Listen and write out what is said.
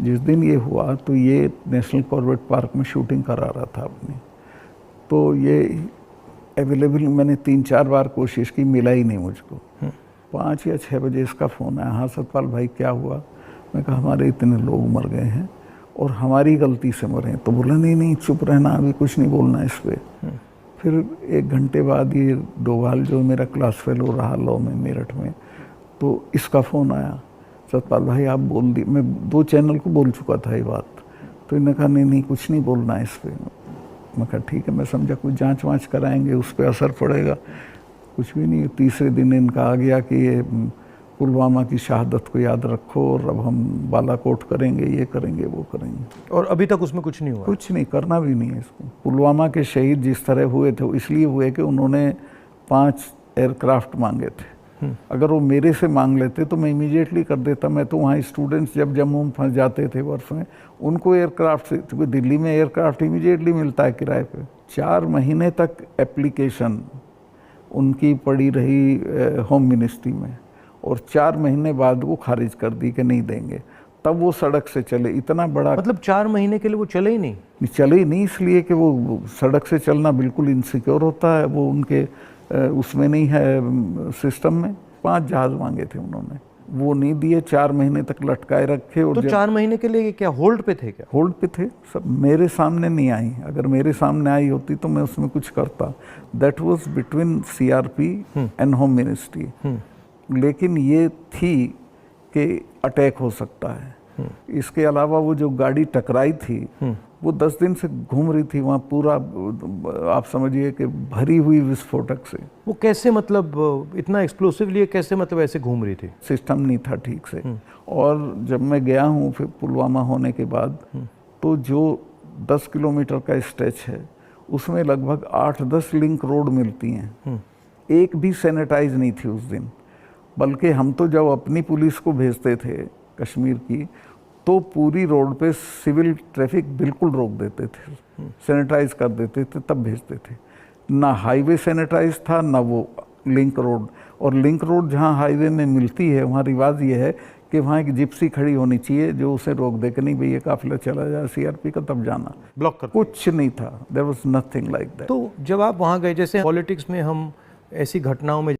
जिस दिन ये हुआ तो ये नेशनल कॉर्बेट पार्क में शूटिंग करा रहा था अपनी, तो ये अवेलेबल, मैंने 3-4 बार कोशिश की, मिला ही नहीं मुझको। 5 या 6 बजे इसका फ़ोन आया, हाँ सतपाल भाई क्या हुआ? मैं कहा हमारे इतने लोग मर गए हैं और हमारी गलती से मरे हैं। तो बोला नहीं नहीं चुप रहना, अभी कुछ नहीं बोलना इस पर। फिर 1 घंटे बाद ये डोभाल जो मेरा क्लास फेलो रहा लॉ में मेरठ में, तो इसका फ़ोन आया, सतपाल भाई आप बोल दी। मैं 2 चैनल को बोल चुका था ये बात, तो इन्होंने कहा नहीं नहीं कुछ नहीं बोलना है इस पर। मैं कहा ठीक है, मैं समझा कुछ जांच वाँच कराएंगे, उस पर असर पड़ेगा। कुछ भी नहीं। तीसरे दिन इनका आ गया कि ये पुलवामा की शहादत को याद रखो और अब हम बालाकोट करेंगे, ये करेंगे, वो करेंगे। और अभी तक उसमें कुछ नहीं हुआ? कुछ नहीं, करना भी नहीं है इसको। पुलवामा के शहीद जिस तरह हुए थे, इसलिए हुए कि उन्होंने 5 एयरक्राफ्ट मांगे थे। अगर वो मेरे से मांग लेते तो मैं इमीडिएटली कर देता। मैं तो वहाँ स्टूडेंट्स जब जम्मू में फंस जाते थे बर्फ में, उनको एयरक्राफ्ट से, क्योंकि दिल्ली में एयरक्राफ्ट इमीडिएटली मिलता है किराए पे। 4 महीने तक एप्लीकेशन उनकी पड़ी रही होम मिनिस्ट्री में, और 4 महीने बाद वो खारिज कर दी कि नहीं देंगे। तब वो सड़क से चले। इतना बड़ा, मतलब 4 महीने के लिए वो चले ही नहीं? चले ही नहीं, इसलिए कि वो सड़क से चलना बिल्कुल इनसिक्योर होता है, वो उनके उसमें नहीं है सिस्टम में। 5 जहाज मांगे थे उन्होंने, वो नहीं दिए। 4 महीने तक लटकाए रखे। और तो 4 महीने के लिए क्या होल्ड पे थे? क्या होल्ड पे थे सब? मेरे सामने नहीं आई। अगर मेरे सामने आई होती तो मैं उसमें कुछ करता। That was between CRP and home ministry. लेकिन ये थी कि अटैक हो सकता है। इसके अलावा वो जो गाड़ी टकराई थी, वो 10 दिन से घूम रही थी वहाँ, पूरा आप समझिए कि भरी हुई विस्फोटक से। वो कैसे, मतलब इतना एक्सप्लोसिवली कैसे, मतलब ऐसे घूम रही थी? सिस्टम नहीं था ठीक से। और जब मैं गया हूँ फिर पुलवामा होने के बाद, तो जो 10 किलोमीटर का स्ट्रेच है उसमें लगभग 8-10 लिंक रोड मिलती हैं। एक भी सैनिटाइज नहीं थी उस दिन। बल्कि हम तो जब अपनी पुलिस को भेजते थे कश्मीर की, तो पूरी रोड पे सिविल ट्रैफिक बिल्कुल रोक देते थे, सैनिटाइज कर देते थे, तब भेजते थे। ना हाईवे सैनिटाइज था, ना वो लिंक रोड। और लिंक रोड जहाँ हाईवे में मिलती है, वहाँ रिवाज ये है कि वहाँ एक जिप्सी खड़ी होनी चाहिए जो उसे रोक दे कि नहीं भैया काफिला चला जाए सीआरपी का, तब जाना। ब्लॉक कर कुछ नहीं था, there was nothing like that. तो जब आप वहाँ गए, जैसे पॉलिटिक्स में हम ऐसी घटनाओं में